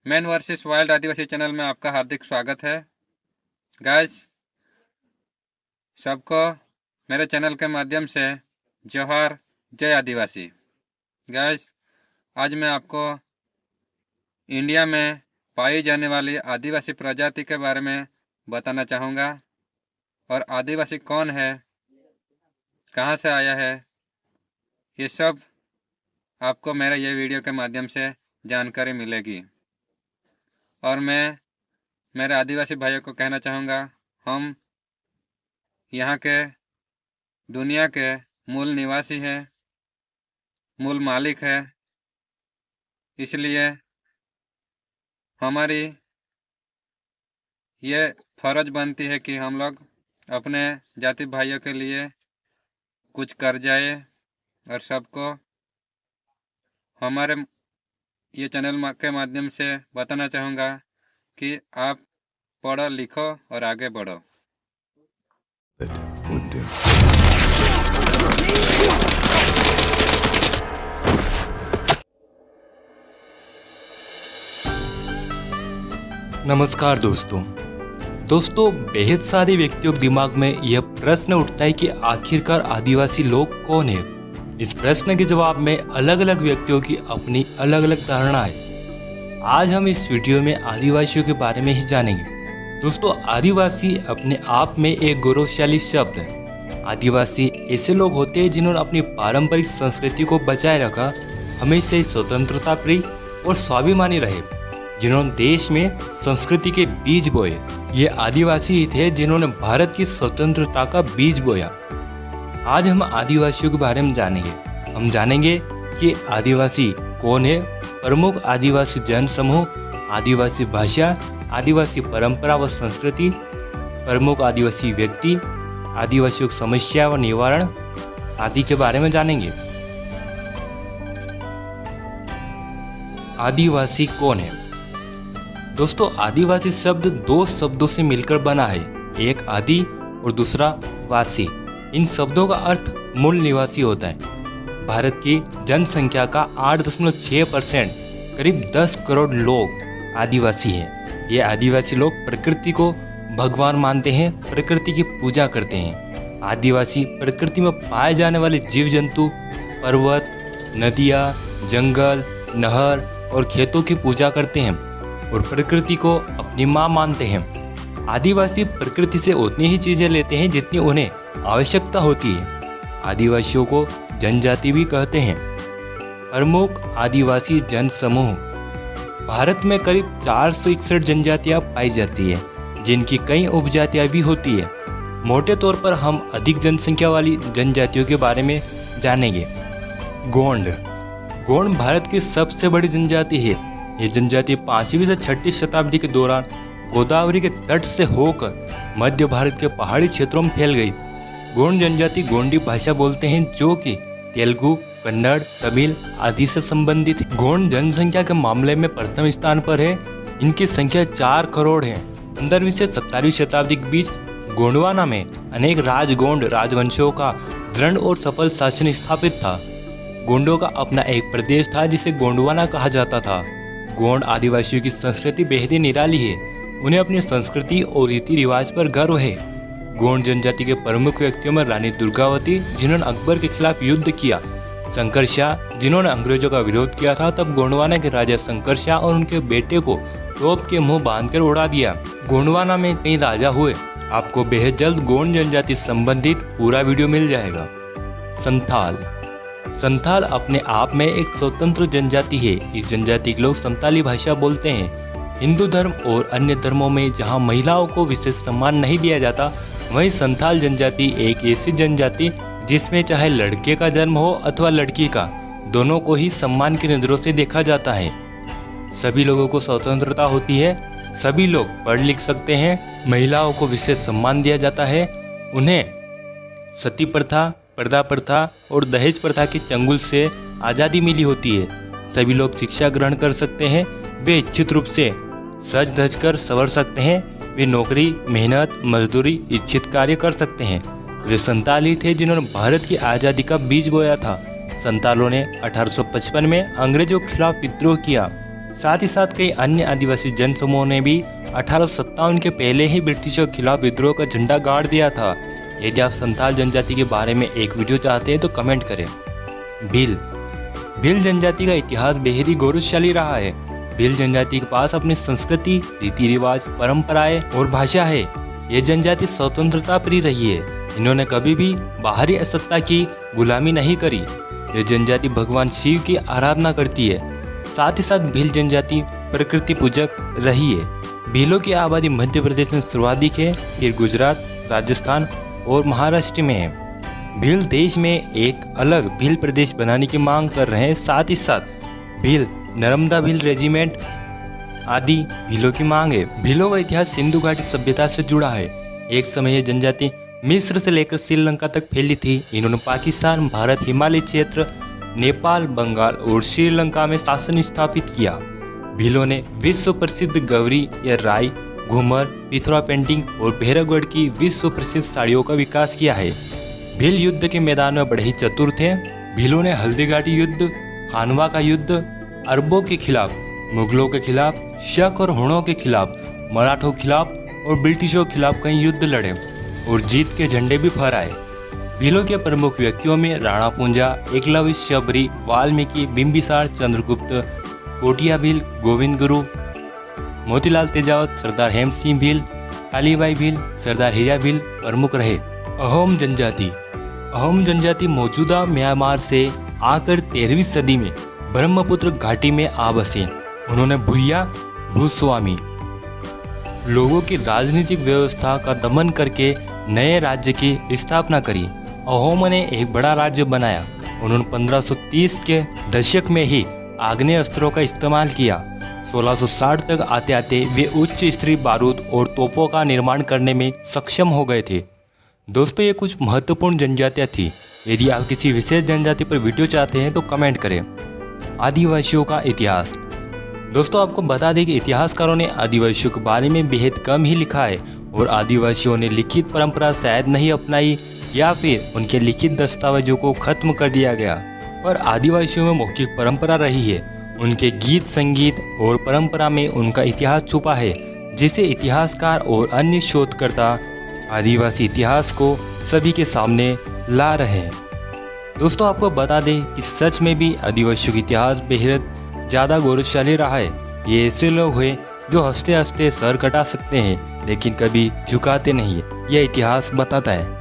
Man versus wild आदिवासी channel में आपका हार्दिक स्वागत है। गाइस, सबको मेरे चैनल के माध्यम से जोहार, जय आदिवासी। गाइस, आज मैं आपको इंडिया में पाई जाने वाली आदिवासी प्रजाति के बारे में बताना चाहूँगा। और आदिवासी कौन है, कहाँ से आया है, ये सब आपको मेरे ये वीडियो के माध्यम से जानकारी मिलेगी। और मैं मेरे आदिवासी भाइयों को कहना चाहूँगा, हम यहाँ के दुनिया के मूल निवासी हैं, मूल मालिक है। इसलिए हमारी ये फर्ज बनती है कि हम लोग अपने जाति भाइयों के लिए कुछ कर जाए। और सबको हमारे ये चैनल के माध्यम से बताना चाहूँगा कि आप पढ़ो, लिखो और आगे बढ़ो। नमस्कार दोस्तों, बेहद सारे व्यक्तियों के दिमाग में यह प्रश्न उठता है कि आखिरकार आदिवासी लोग कौन है। इस प्रश्न के जवाब में अलग अलग व्यक्तियों की अपनी अलग अलग धारणा है। आज हम इस वीडियो में आदिवासियों के बारे में ही जानेंगे। दोस्तों, आदिवासी अपने आप में एक गौरवशाली शब्द है। आदिवासी ऐसे लोग होते हैं जिन्होंने अपनी पारंपरिक संस्कृति को बचाए रखा, हमेशा ही स्वतंत्रता प्रिय और स्वाभिमानी रहे, जिन्होंने देश में संस्कृति के बीज बोए। ये आदिवासी ही थे जिन्होंने भारत की स्वतंत्रता का बीज बोया। आज हम आदिवासियों के बारे में जानेंगे। हम जानेंगे कि आदिवासी कौन है, प्रमुख आदिवासी जन समूह, आदिवासी भाषा, आदिवासी परंपरा व संस्कृति, प्रमुख आदिवासी व्यक्ति, आदिवासियों की समस्या व निवारण आदि के बारे में जानेंगे। आदिवासी कौन है? दोस्तों, आदिवासी शब्द दो शब्दों से मिलकर बना है, एक आदि और दूसरा वासी। इन शब्दों का अर्थ मूल निवासी होता है। भारत की जनसंख्या का 8.6% करीब 10 करोड़ लोग आदिवासी हैं। ये आदिवासी लोग प्रकृति को भगवान मानते हैं, प्रकृति की पूजा करते हैं। आदिवासी प्रकृति में पाए जाने वाले जीव जंतु, पर्वत, नदियाँ, जंगल, नहर और खेतों की पूजा करते हैं और प्रकृति को अपनी माँ मानते हैं। आदिवासी प्रकृति से उतनी ही चीजें लेते हैं जितनी उन्हें आवश्यकता होती है। आदिवासियों को जनजाति भी कहते हैं। प्रमुख आदिवासी जन समूह। भारत में करीब 461 जनजातियां पाई जाती है, जिनकी कई उपजातियां भी होती है। मोटे तौर पर हम अधिक जनसंख्या वाली जनजातियों के बारे में जानेंगे। गोंड भारत की सबसे बड़ी जनजाति है। ये जनजाति 5वीं से 6वीं शताब्दी के दौरान गोदावरी के तट से होकर मध्य भारत के पहाड़ी क्षेत्रों में फैल गई। गोंड जनजाति गोंडी भाषा बोलते हैं, जो कि तेलुगु, कन्नड़, तमिल आदि से संबंधित है। गोंड जनसंख्या के मामले में प्रथम स्थान पर है। इनकी संख्या 4 करोड़ है। 15वीं से 17वीं शताब्दी के बीच गोंडवाना में अनेक राजगोंड राजवंशों का दृढ़ और सफल शासन स्थापित था। गोंडों का अपना एक प्रदेश था जिसे गोंडवाना कहा जाता था। गोंड आदिवासियों की संस्कृति बेहद ही निराली है। उन्हें अपनी संस्कृति और रीति रिवाज पर गर्व है। गोंड जनजाति के प्रमुख व्यक्तियों में रानी दुर्गावती, जिन्होंने अकबर के खिलाफ युद्ध किया, शंकर शाह, जिन्होंने अंग्रेजों का विरोध किया था, तब गोंडवाना के राजा शंकर शाह और उनके बेटे को तोप के मुंह बांधकर उड़ा दिया। गोंडवाना में कई राजा हुए। आपको बेहद जल्द गोंड जनजाति संबंधित पूरा वीडियो मिल जाएगा। संथाल अपने आप में एक स्वतंत्र जनजाति है। इस जनजाति के लोग संताली भाषा बोलते हैं। हिंदू धर्म और अन्य धर्मों में जहां महिलाओं को विशेष सम्मान नहीं दिया जाता, वहीं संथाल जनजाति एक ऐसी जनजाति जिसमें चाहे लड़के का जन्म हो अथवा लड़की का, दोनों को ही सम्मान की नजरों से देखा जाता है। सभी लोगों को स्वतंत्रता होती है। सभी लोग पढ़ लिख सकते हैं। महिलाओं को विशेष सम्मान दिया जाता है। उन्हें सती प्रथा, पर्दा प्रथा और दहेज प्रथा के चंगुल से आज़ादी मिली होती है। सभी लोग शिक्षा ग्रहण कर सकते हैं। वे इच्छित रूप से सज धज कर संवर सकते हैं। वे नौकरी, मेहनत, मजदूरी, इच्छित कार्य कर सकते हैं। वे संताली थे जिन्होंने भारत की आज़ादी का बीज बोया था। संतालों ने 1855 में अंग्रेजों के खिलाफ विद्रोह किया। साथ ही साथ कई अन्य आदिवासी जनसमूहों ने भी 1857 के पहले ही ब्रिटिशों के खिलाफ विद्रोह का झंडा गाड़ दिया था। यदि आप संथाल जनजाति के बारे में एक वीडियो चाहते हैं तो कमेंट करें। भील जनजाति का इतिहास बेहद ही गौरवशाली रहा है। भील जनजाति के पास अपनी संस्कृति, रीति रिवाज, परंपराएं और भाषा है। ये जनजाति स्वतंत्रता प्रिय रही है। इन्होंने कभी भी बाहरी सत्ता की गुलामी नहीं करी। ये जनजाति भगवान शिव की आराधना करती है। साथ ही साथ भील जनजाति प्रकृति पूजक रही है। भीलों की आबादी मध्य प्रदेश में सर्वाधिक है, फिर गुजरात, राजस्थान और महाराष्ट्र में है। भील देश में एक अलग भील प्रदेश बनाने की मांग कर रहे हैं। साथ ही साथ भील, नर्मदा भील रेजिमेंट आदि भीलों की मांग है। भीलों का इतिहास सिंधु घाटी सभ्यता से जुड़ा है। एक समय यह जनजाति मिस्र से लेकर श्रीलंका तक फैली थी। इन्होंने पाकिस्तान, भारत, हिमालय क्षेत्र, नेपाल, बंगाल और श्रीलंका में शासन स्थापित किया। भीलों ने विश्व प्रसिद्ध गौरी या राई, घूमर, पिथौरा पेंटिंग और भैरवगढ़ की विश्व प्रसिद्ध साड़ियों का विकास किया है। भील युद्ध के मैदान में बड़े ही चतुर थे। भीलों ने हल्दी घाटी युद्ध, खानवा का युद्ध, अरबों के खिलाफ, मुगलों के खिलाफ, शक और हुणों के खिलाफ, मराठों के खिलाफ और ब्रिटिशों के खिलाफ कई युद्ध लड़े और जीत के झंडे भी फहराए। भीलों के प्रमुख व्यक्तियों में राणा पूंजा, एकलव्य, शबरी, वाल्मीकि, बिंबिसार, चंद्रगुप्त, कोटिया भील, गोविंद गुरु, मोतीलाल तेजावत, सरदार हेम सिंह भील, कालीबाई भील, सरदार हीरा भील प्रमुख रहे। अहोम जनजाति मौजूदा म्यांमार से आकर 13वीं सदी में ब्रह्मपुत्र घाटी में आ बसे। उन्होंने भूया भूस्वामी लोगों की राजनीतिक व्यवस्था का दमन करके नए राज्य की स्थापना करी। अहोमों ने एक बड़ा राज्य बनाया। उन्होंने 1530 के दशक में ही आग्नेय अस्त्रों का इस्तेमाल किया। 1660 तक आते आते वे उच्च स्तरीय बारूद और तोपों का निर्माण करने में सक्षम हो गए थे। दोस्तों, ये कुछ महत्वपूर्ण जनजातियाँ थी। यदि आप किसी विशेष जनजाति पर वीडियो चाहते हैं तो कमेंट करें। आदिवासियों का इतिहास। दोस्तों, आपको बता दें कि इतिहासकारों ने आदिवासियों के बारे में बेहद कम ही लिखा है और आदिवासियों ने लिखित परंपरा शायद नहीं अपनाई या फिर उनके लिखित दस्तावेजों को खत्म कर दिया गया। पर आदिवासियों में मौखिक परंपरा रही है। उनके गीत, संगीत और परंपरा में उनका इतिहास छुपा है, जिसे इतिहासकार और अन्य शोधकर्ता आदिवासी इतिहास को सभी के सामने ला रहे हैं। दोस्तों, आपको बता दें कि सच में भी आदिवासियों का इतिहास बेहद ज़्यादा गौरवशाली रहा है। ये ऐसे लोग हैं जो हंसते हंसते सर कटा सकते हैं लेकिन कभी झुकाते नहीं है। यह इतिहास बताता है।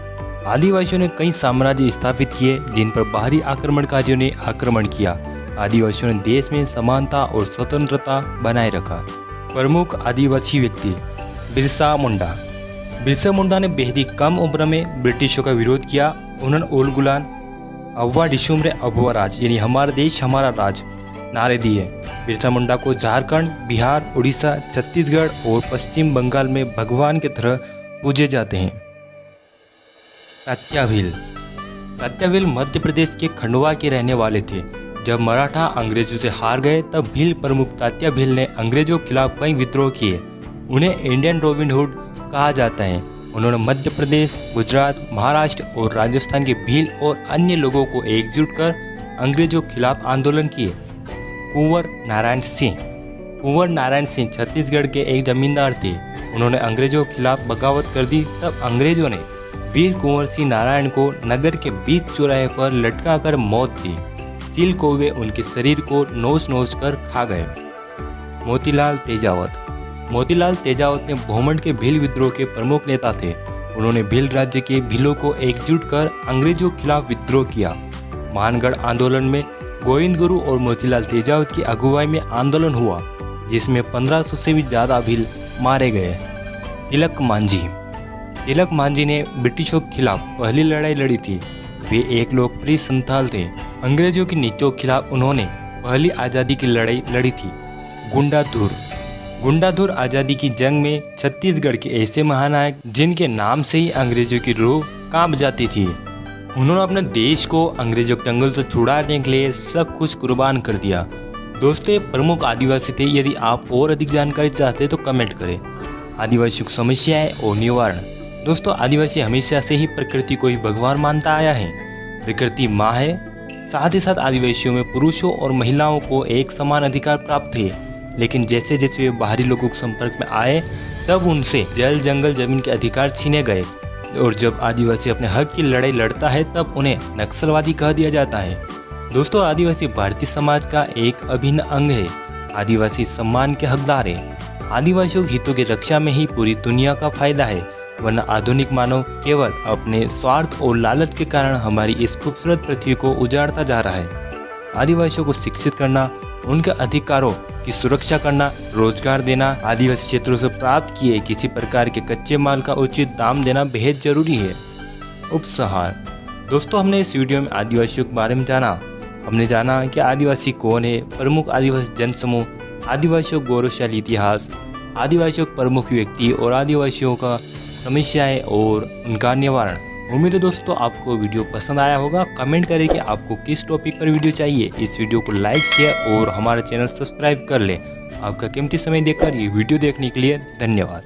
आदिवासियों ने कई साम्राज्य स्थापित किए जिन पर बाहरी आक्रमणकारियों ने आक्रमण किया। आदिवासियों ने देश में समानता और स्वतंत्रता बनाए रखा। प्रमुख आदिवासी व्यक्ति बिरसा मुंडा। बिरसा मुंडा ने बेहद ही कम उम्र में ब्रिटिशों का विरोध किया। उन्होंने ओल गुलान, अव्वा डिशुमरे अभुआ राज यानी हमारा देश हमारा राज नारे दिए। बिरसा मुंडा को झारखंड, बिहार, उड़ीसा, छत्तीसगढ़ और पश्चिम बंगाल में भगवान की तरह पूजे जाते हैं। तात्या भील मध्य प्रदेश के खंडवा के रहने वाले थे। जब मराठा अंग्रेजों से हार गए तब भील प्रमुख तात्या भील ने अंग्रेजों के खिलाफ कई विद्रोह किए। उन्हें इंडियन रॉबिन हुड कहा जाता है। उन्होंने मध्य प्रदेश, गुजरात, महाराष्ट्र और राजस्थान के भील और अन्य लोगों को एकजुट कर अंग्रेजों के खिलाफ आंदोलन किए। कुंवर नारायण सिंह छत्तीसगढ़ के एक जमींदार थे। उन्होंने अंग्रेजों के खिलाफ बगावत कर दी। तब अंग्रेजों ने वीर कुंवर सिंह नारायण को नगर के बीच चौराहे पर लटका कर मौत दी। चील कौवे उनके शरीर को नोच नोच कर खा गए। मोतीलाल तेजावत ने भोमंड के भील विद्रोह के प्रमुख नेता थे। उन्होंने भील राज्य के भीलों को एकजुट कर अंग्रेजों के खिलाफ विद्रोह किया। मानगढ़ आंदोलन में गोविंद गुरु और मोतीलाल तेजावत की अगुवाई में आंदोलन हुआ, जिसमें 1500 से भी ज़्यादा भील मारे गए। तिलक मांझी ने ब्रिटिशों के खिलाफ पहली लड़ाई लड़ी थी। वे एक लोकप्रिय संथाल थे। अंग्रेजों की नीतियों के खिलाफ उन्होंने पहली आज़ादी की लड़ाई लड़ी थी। गुंडाधुर आज़ादी की जंग में छत्तीसगढ़ के ऐसे महानायक जिनके नाम से ही अंग्रेजों की रूह कांप जाती थी। उन्होंने अपने देश को अंग्रेजों के चंगुल से छुड़ाने के लिए सब कुछ कुर्बान कर दिया। दोस्तों, प्रमुख आदिवासी थे। यदि आप और अधिक जानकारी चाहते हैं तो कमेंट करें। आदिवासियों की समस्याएं और निवारण। दोस्तों, आदिवासी हमेशा से ही प्रकृति को ही भगवान मानता आया है। प्रकृति माँ है। साथ ही साथ आदिवासियों में पुरुषों और महिलाओं को एक समान अधिकार प्राप्त है। लेकिन जैसे जैसे वे बाहरी लोगों के संपर्क में आए तब उनसे जल जंगल जमीन के अधिकार छीने गए और जब आदिवासी अपने हक की लड़ाई लड़ता है तब उन्हें नक्सलवादी कह दिया जाता है। दोस्तों, आदिवासी भारतीय समाज का एक अभिन्न अंग है। आदिवासी सम्मान के हकदार है। आदिवासियों के हितों की रक्षा में ही पूरी दुनिया का फायदा है, वरना आधुनिक मानव केवल अपने स्वार्थ और लालच के कारण हमारी इस खूबसूरत पृथ्वी को उजाड़ता जा रहा है। आदिवासियों को शिक्षित करना, उनके अधिकारों की सुरक्षा करना, रोजगार देना, आदिवासी क्षेत्रों से प्राप्त किए किसी प्रकार के कच्चे माल का उचित दाम देना बेहद जरूरी है। उपसंहार। दोस्तों, हमने इस वीडियो में आदिवासियों के बारे में जाना। हमने जाना कि आदिवासी कौन है, प्रमुख आदिवासी जनसमूह, आदिवासियों का गौरवशाली इतिहास, आदिवासियों के प्रमुख व्यक्ति और आदिवासियों का समस्याएं और उनका निवारण। उम्मीद है दोस्तों आपको वीडियो पसंद आया होगा। कमेंट करें कि आपको किस टॉपिक पर वीडियो चाहिए। इस वीडियो को लाइक, शेयर और हमारा चैनल सब्सक्राइब कर लें। आपका कीमती समय देकर ये वीडियो देखने के लिए धन्यवाद।